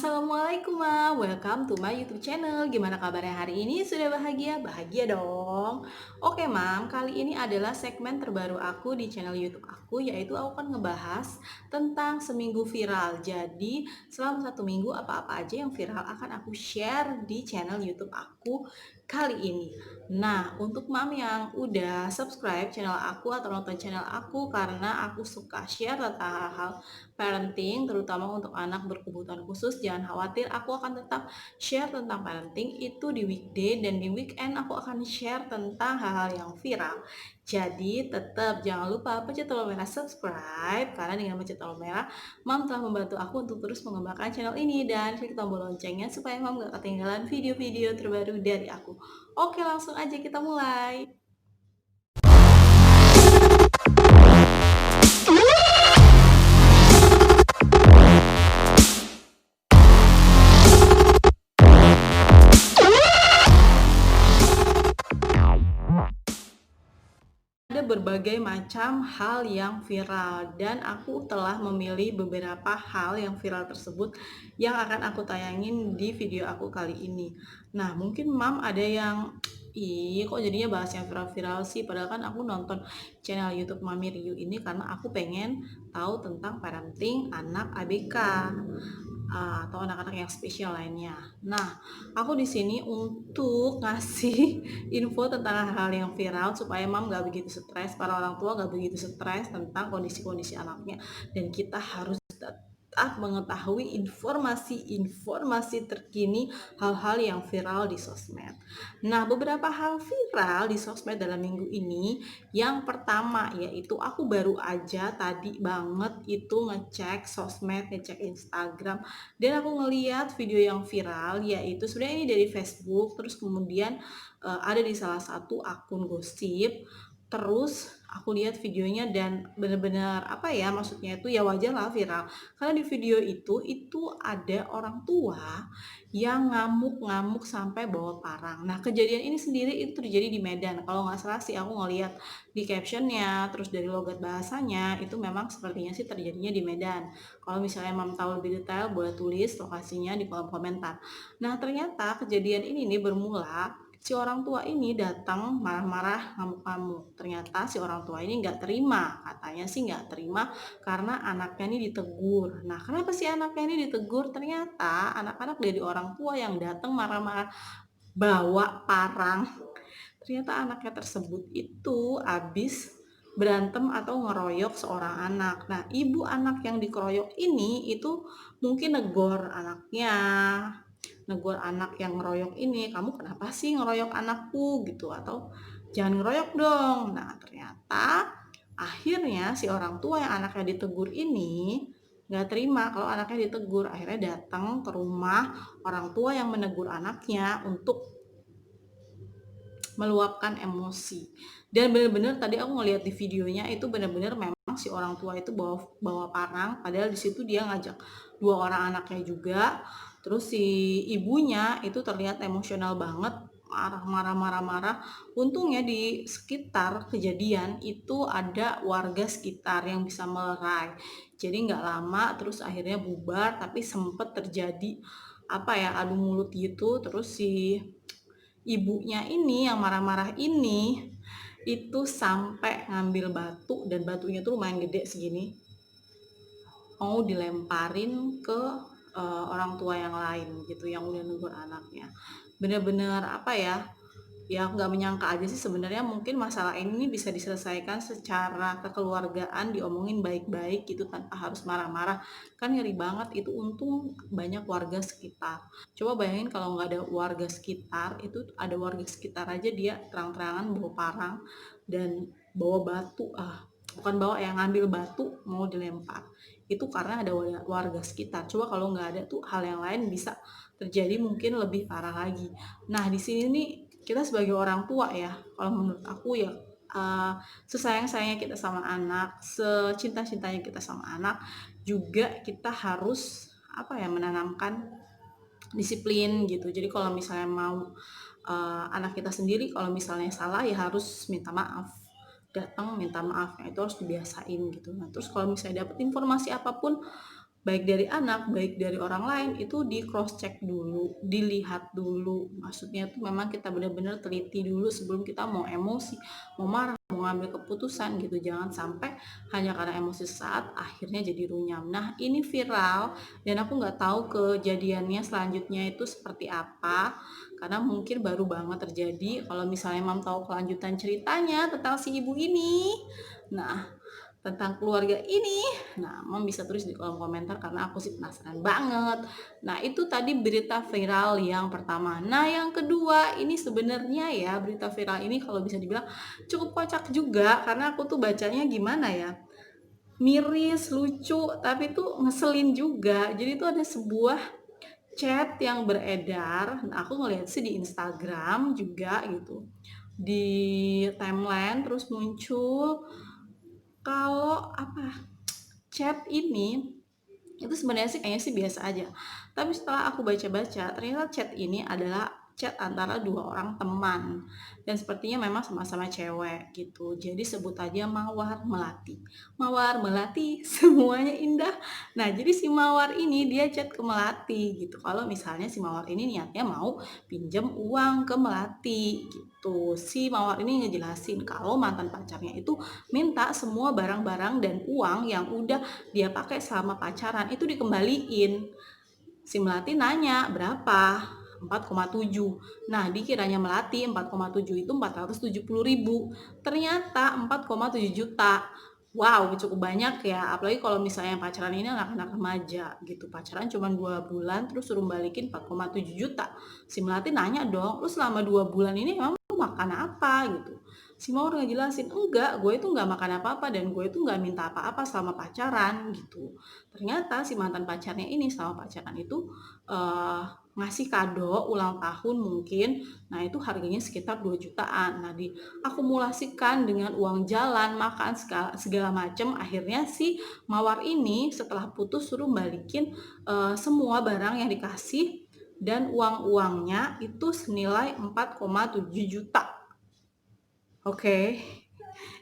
Assalamualaikum Ma, welcome to my YouTube channel. Gimana kabarnya hari ini? Sudah bahagia? Bahagia dong. Oke Mam, kali ini adalah segmen terbaru aku di channel YouTube aku, yaitu aku akan ngebahas tentang seminggu viral. Jadi selama 1 minggu apa-apa aja yang viral akan aku share di channel YouTube aku kali ini. Nah, untuk Mam yang udah subscribe channel aku atau nonton channel aku karena aku suka share tentang hal-hal parenting, terutama untuk anak berkebutuhan khusus, jangan khawatir, aku akan tetap share tentang parenting itu di weekday, dan di weekend aku akan share tentang hal-hal yang viral. Jadi tetap jangan lupa pencet tombol merah subscribe, karena dengan pencet tombol merah Mam telah membantu aku untuk terus mengembangkan channel ini, dan klik tombol loncengnya supaya Mam gak ketinggalan video-video terbaru dari aku. Oke, langsung aja kita mulai. Ada berbagai macam hal yang viral, dan aku telah memilih beberapa hal yang viral tersebut yang akan aku tayangin di video aku kali ini. Nah, mungkin Mam ada yang, ih kok jadinya bahas yang viral-viral sih, padahal kan aku nonton channel YouTube Mami Riu ini karena aku pengen tahu tentang parenting anak ABK atau anak-anak yang spesial lainnya. Nah, aku di sini untuk ngasih info tentang hal-hal yang viral supaya Mam gak begitu stres, para orang tua gak begitu stres tentang kondisi-kondisi anaknya, dan kita harus tetap mengetahui informasi-informasi terkini, hal-hal yang viral di sosmed. Nah, beberapa hal viral di sosmed dalam minggu ini, yang pertama yaitu aku baru aja tadi banget itu ngecek sosmed, ngecek Instagram, dan aku ngeliat video yang viral, yaitu sebenarnya ini dari Facebook, terus kemudian ada di salah satu akun gosip. Terus aku lihat videonya dan benar-benar apa ya, maksudnya itu ya wajar lah viral, karena di video itu ada orang tua yang ngamuk-ngamuk sampai bawa parang. Nah, kejadian ini sendiri itu terjadi di Medan kalau nggak salah sih, aku ngeliat di captionnya, terus dari logat bahasanya itu memang sepertinya sih terjadinya di Medan. Kalau misalnya Mam tahu lebih detail, boleh tulis lokasinya di kolom komentar. Nah, ternyata kejadian ini nih bermula si orang tua ini datang marah-marah, ngamuk-ngamuk. Ternyata si orang tua ini nggak terima, katanya sih nggak terima karena anaknya ini ditegur. Nah, kenapa sih anaknya ini ditegur? Ternyata anak-anak dari orang tua yang datang marah-marah bawa parang. Ternyata anaknya tersebut itu habis berantem atau ngeroyok seorang anak. Nah, ibu anak yang dikeroyok ini itu mungkin negor anaknya, negor anak yang ngeroyok ini, "Kamu kenapa sih ngeroyok anakku?" gitu, atau "Jangan ngeroyok dong." Nah, ternyata akhirnya si orang tua yang anaknya ditegur ini nggak terima kalau anaknya ditegur, akhirnya datang ke rumah orang tua yang menegur anaknya untuk meluapkan emosi. Dan bener-bener tadi aku ngeliat di videonya itu bener-bener memang si orang tua itu bawa bawa parang, padahal di situ dia ngajak 2 orang anaknya juga. Terus si ibunya itu terlihat emosional banget, marah-marah marah-marah. Untungnya di sekitar kejadian itu ada warga sekitar yang bisa melerai. Jadi nggak lama terus akhirnya bubar, tapi sempet terjadi apa ya, adu mulut gitu. Terus si ibunya ini yang marah-marah ini itu sampai ngambil batu, dan batunya tuh lumayan gede segini, mau dilemparin ke orang tua yang lain gitu yang udah negur anaknya. Bener-bener apa ya, ya nggak menyangka aja sih sebenarnya mungkin masalah ini bisa diselesaikan secara kekeluargaan, diomongin baik-baik gitu tanpa harus marah-marah. Kan ngeri banget itu, untung banyak warga sekitar. Coba bayangin kalau nggak ada warga sekitar, itu ada warga sekitar aja dia terang-terangan bawa parang dan bawa batu, bukan bawa, yang ngambil batu mau dilempar. Itu karena ada warga sekitar. Coba kalau nggak ada tuh hal yang lain bisa terjadi mungkin lebih parah lagi. Nah, di sini nih kita sebagai orang tua ya, kalau menurut aku ya, sesayang-sayangnya kita sama anak, secinta-cintanya kita sama anak, juga kita harus apa ya, menanamkan disiplin gitu. Jadi kalau misalnya mau anak kita sendiri kalau misalnya salah ya harus minta maaf, datang minta maaf, itu harus dibiasain gitu. Nah, terus kalau misalnya dapat informasi apapun baik dari anak, baik dari orang lain, itu di cross check dulu, dilihat dulu. Maksudnya tuh memang kita benar-benar teliti dulu sebelum kita mau emosi, mau marah, mau ngambil keputusan gitu. Jangan sampai hanya karena emosi sesaat akhirnya jadi runyam. Nah, ini viral dan aku nggak tahu kejadiannya selanjutnya itu seperti apa, karena mungkin baru banget terjadi. Kalau misalnya Mam tahu kelanjutan ceritanya tentang si ibu ini, nah tentang keluarga ini, nah Mam bisa tulis di kolom komentar karena aku sih penasaran banget. Nah itu tadi berita viral yang pertama. Nah yang kedua ini sebenarnya ya, berita viral ini kalau bisa dibilang cukup kocak juga karena aku tuh bacanya gimana ya, miris, lucu, tapi tuh ngeselin juga. Jadi tuh ada sebuah chat yang beredar, nah aku ngeliat sih di Instagram juga gitu, di timeline terus muncul kalau apa, chat ini itu sebenarnya sih kayaknya sih biasa aja. Tapi setelah aku baca-baca, ternyata chat ini adalah chat antara dua orang teman. Dan sepertinya memang sama-sama cewek gitu. Jadi sebut aja Mawar Melati. Mawar Melati, semuanya indah. Nah, jadi si Mawar ini dia chat ke Melati gitu. Kalau misalnya si Mawar ini niatnya mau pinjam uang ke Melati gitu. Si Mawar ini ngejelasin kalau mantan pacarnya itu minta semua barang-barang dan uang yang udah dia pakai selama pacaran itu dikembaliin. Si Melati nanya berapa, 4,7. Nah dikiranya Melati 4,7 itu 470.000, ternyata 4,7 juta. Wow, cukup banyak ya, apalagi kalau misalnya pacaran ini anak-anak remaja gitu, pacaran cuma 2 bulan terus suruh balikin 4,7 juta. Si Melati nanya dong, lu selama 2 bulan ini emang lu makan apa gitu. Si Mawar ngejelasin, enggak, gue itu nggak makan apa-apa dan gue itu nggak minta apa-apa selama pacaran gitu. Ternyata si mantan pacarnya ini selama pacaran itu uh, ngasih kado ulang tahun mungkin, nah itu harganya sekitar 2 jutaan. Nah diakumulasikan dengan uang jalan, makan segala macam, akhirnya si Mawar ini setelah putus suruh balikin semua barang yang dikasih dan uang-uangnya itu senilai 4,7 juta. Oke.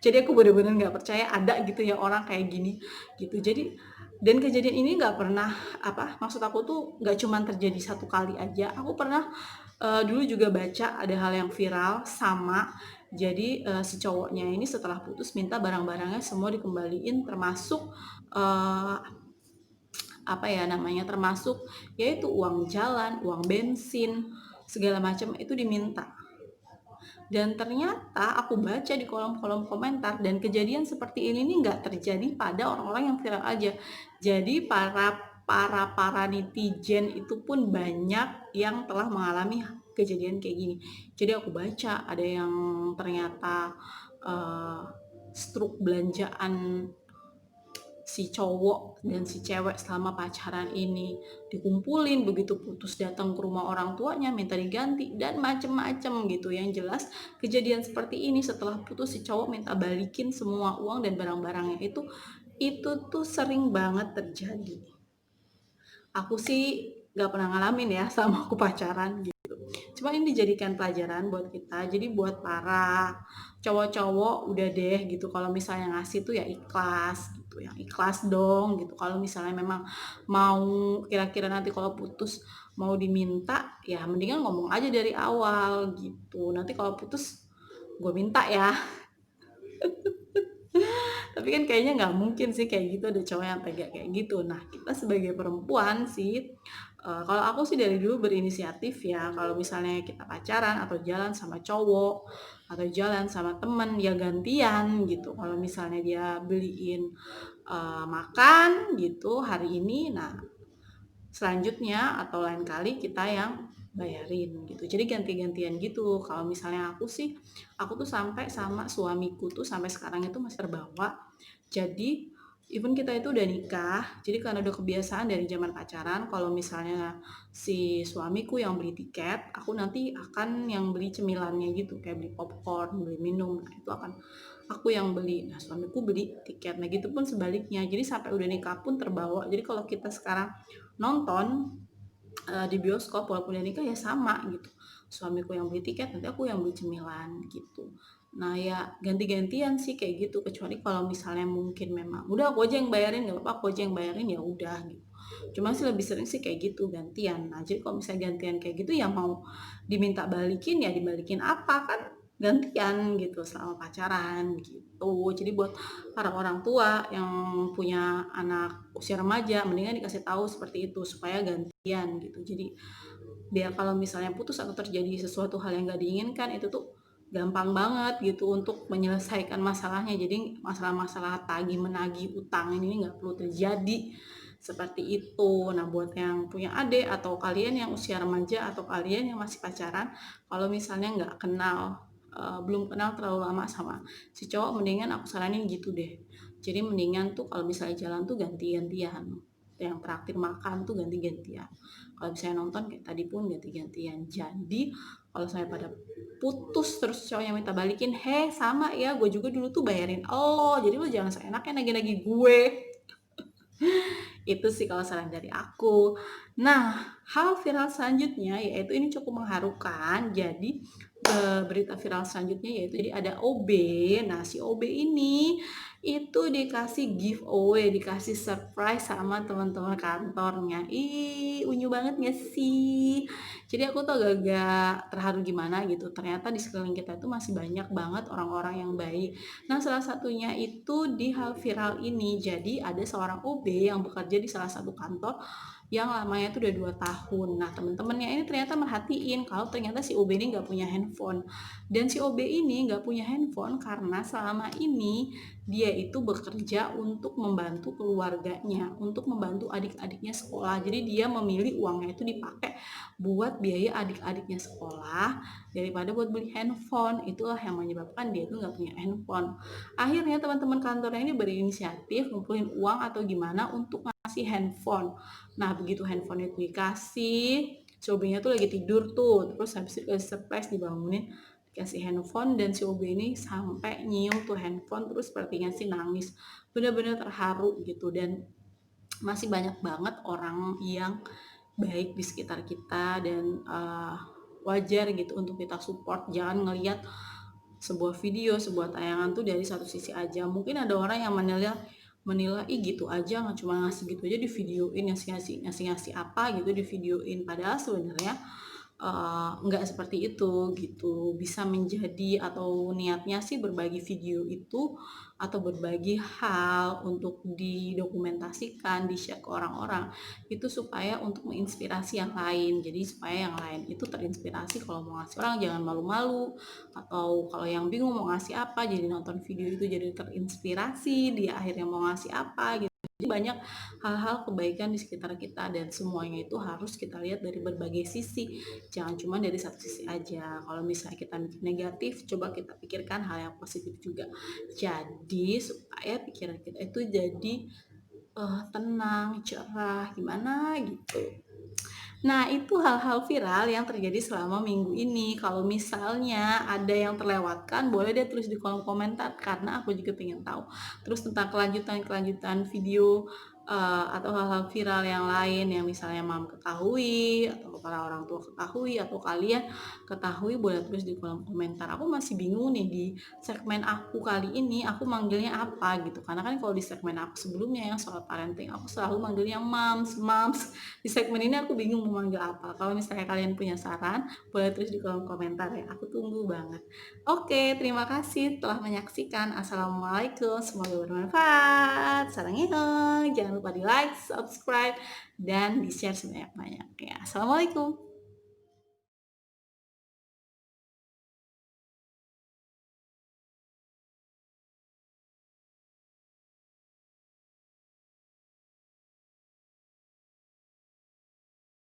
Jadi aku bener-bener nggak percaya ada gitu ya orang kayak gini gitu. Jadi dan kejadian ini nggak pernah apa, maksud aku tuh nggak cuma terjadi satu kali aja. Aku pernah dulu juga baca ada hal yang viral sama. Jadi si cowoknya ini setelah putus minta barang-barangnya semua dikembaliin termasuk uh, apa ya namanya, termasuk yaitu uang jalan, uang bensin, segala macam itu diminta. Dan ternyata aku baca di kolom-kolom komentar dan kejadian seperti ini nih nggak terjadi pada orang-orang yang viral aja. Jadi para netizen itu pun banyak yang telah mengalami kejadian kayak gini. Jadi aku baca ada yang ternyata uh, struk belanjaan si cowok dan si cewek selama pacaran ini dikumpulin, begitu putus datang ke rumah orang tuanya minta diganti dan macem-macem gitu. Yang jelas kejadian seperti ini setelah putus si cowok minta balikin semua uang dan barang-barangnya itu tuh sering banget terjadi. Aku sih gak pernah ngalamin ya sama aku pacaran gitu. Cuma ini dijadikan pelajaran buat kita. Jadi buat para cowok-cowok udah deh gitu. Kalau misalnya ngasih tuh ya ikhlas gitu. Yang ikhlas dong gitu. Kalau misalnya memang mau kira-kira nanti kalau putus mau diminta ya mendingan ngomong aja dari awal gitu. Nanti kalau putus gue minta ya. Tapi kan kayaknya nggak mungkin sih kayak gitu ada cowok yang tega kayak gitu. Nah kita sebagai perempuan sih kalau aku sih dari dulu berinisiatif ya, kalau misalnya kita pacaran atau jalan sama cowok atau jalan sama temen ya gantian gitu. Kalau misalnya dia beliin makan gitu hari ini, nah selanjutnya atau lain kali kita yang bayarin gitu. Jadi ganti-gantian gitu. Kalau misalnya aku sih, aku tuh sampai sama suamiku tuh sampai sekarang itu masih terbawa. Jadi even kita itu udah nikah, jadi karena udah kebiasaan dari zaman pacaran, kalau misalnya si suamiku yang beli tiket, aku nanti akan yang beli cemilannya gitu, kayak beli popcorn, beli minum, nah itu akan aku yang beli. Nah suamiku beli tiket, nah gitu pun sebaliknya. Jadi sampai udah nikah pun terbawa. Jadi kalau kita sekarang nonton di bioskop walaupun udah nikah ya sama gitu. Suamiku yang beli tiket, nanti aku yang beli cemilan gitu. Nah ya ganti-gantian sih kayak gitu, kecuali kalau misalnya mungkin memang, "Udah aku aja yang bayarin, nggak apa-apa, aku aja yang bayarin," ya udah gitu. Cuma sih lebih sering sih kayak gitu, gantian. Nah jadi kalau misalnya gantian kayak gitu ya mau diminta balikin ya dibalikin apa, kan gantian gitu selama pacaran gitu. Jadi buat para orang tua yang punya anak usia remaja mendingan dikasih tahu seperti itu supaya gantian gitu. Jadi biar kalau misalnya putus atau terjadi sesuatu hal yang nggak diinginkan itu tuh gampang banget gitu untuk menyelesaikan masalahnya. Jadi masalah-masalah tagih menagih utang ini nggak perlu terjadi seperti itu. Nah buat yang punya adik atau kalian yang usia remaja atau kalian yang masih pacaran, kalau misalnya nggak kenal, belum kenal terlalu lama sama si cowok, mendingan aku saranin gitu deh. Jadi mendingan tuh kalau misalnya jalan tuh ganti-gantian, yang traktir makan tuh ganti-gantian. Kalau misalnya nonton kayak tadi pun ganti-gantian. Jadi kalau saya pada putus terus cowoknya minta balikin, "Heh, sama ya, gue juga dulu tuh bayarin lo, jadi lo jangan seenaknya nagih-nagih gue." Itu sih kalau saran dari aku. Nah, hal viral selanjutnya yaitu ini cukup mengharukan. Jadi berita viral selanjutnya yaitu jadi ada OB. Nah, si OB ini itu dikasih giveaway, dikasih surprise sama teman-teman kantornya. Ih, unyu banget gak sih? Jadi aku tuh agak-agak terharu gimana gitu. Ternyata di sekeliling kita itu masih banyak banget orang-orang yang baik. Nah, salah satunya itu di hal viral ini. Jadi ada seorang OB yang bekerja di salah satu kantor yang lamanya itu udah 2 tahun. Nah, teman-temannya ini ternyata merhatiin kalau ternyata si OB ini nggak punya handphone. Dan si OB ini nggak punya handphone karena selama ini dia itu bekerja untuk membantu keluarganya, untuk membantu adik-adiknya sekolah. Jadi dia memilih uangnya itu dipakai buat biaya adik-adiknya sekolah daripada buat beli handphone. Itulah yang menyebabkan dia itu nggak punya handphone. Akhirnya teman-teman kantornya ini berinisiatif ngumpulin uang atau gimana untuk ngasih handphone. Nah begitu handphone itu dikasih, si OB-nya tuh lagi tidur tuh, terus habis itu dikasih surprise, dibangunin, dikasih handphone, dan si OB ini sampai nyium tuh handphone, terus sepertinya sih nangis, bener-bener terharu gitu. Dan masih banyak banget orang yang baik di sekitar kita, dan wajar gitu untuk kita support. Jangan ngelihat sebuah video, sebuah tayangan tuh dari satu sisi aja. Mungkin ada orang yang menilai ih gitu aja, nggak cuma ngasih gitu aja di videoin, ngasih apa gitu di videoin, padahal sebenarnya nggak seperti itu gitu. Bisa menjadi atau niatnya sih berbagi video itu atau berbagi hal untuk didokumentasikan, di-share ke orang-orang itu supaya untuk menginspirasi yang lain. Jadi supaya yang lain itu terinspirasi, kalau mau ngasih orang jangan malu-malu, atau kalau yang bingung mau ngasih apa jadi nonton video itu jadi terinspirasi, dia akhirnya mau ngasih apa gitu. Jadi banyak hal-hal kebaikan di sekitar kita, dan semuanya itu harus kita lihat dari berbagai sisi, jangan cuma dari satu sisi aja. Kalau misalnya kita mikir negatif, coba kita pikirkan hal yang positif juga. Jadi supaya pikiran kita itu jadi tenang, cerah, gimana gitu. Nah, itu hal-hal viral yang terjadi selama minggu ini. Kalau misalnya ada yang terlewatkan, boleh deh tulis di kolom komentar, karena aku juga pengen tahu. Terus tentang kelanjutan-kelanjutan video atau hal-hal viral yang lain yang misalnya mam ketahui, atau para orang tua ketahui, atau kalian ketahui, boleh tulis di kolom komentar. Aku masih bingung nih di segmen aku kali ini, aku manggilnya apa gitu. Karena kan kalau di segmen aku sebelumnya yang soal parenting, aku selalu manggilnya moms, moms. Di segmen ini aku bingung mau manggil apa. Kalau misalnya kalian punya saran, boleh tulis di kolom komentar ya. Aku tunggu banget. Oke, terima kasih telah menyaksikan. Assalamualaikum, semoga bermanfaat. Sarangnya, jangan lupa di like, subscribe, dan di share sebanyak-banyaknya. Assalamualaikum.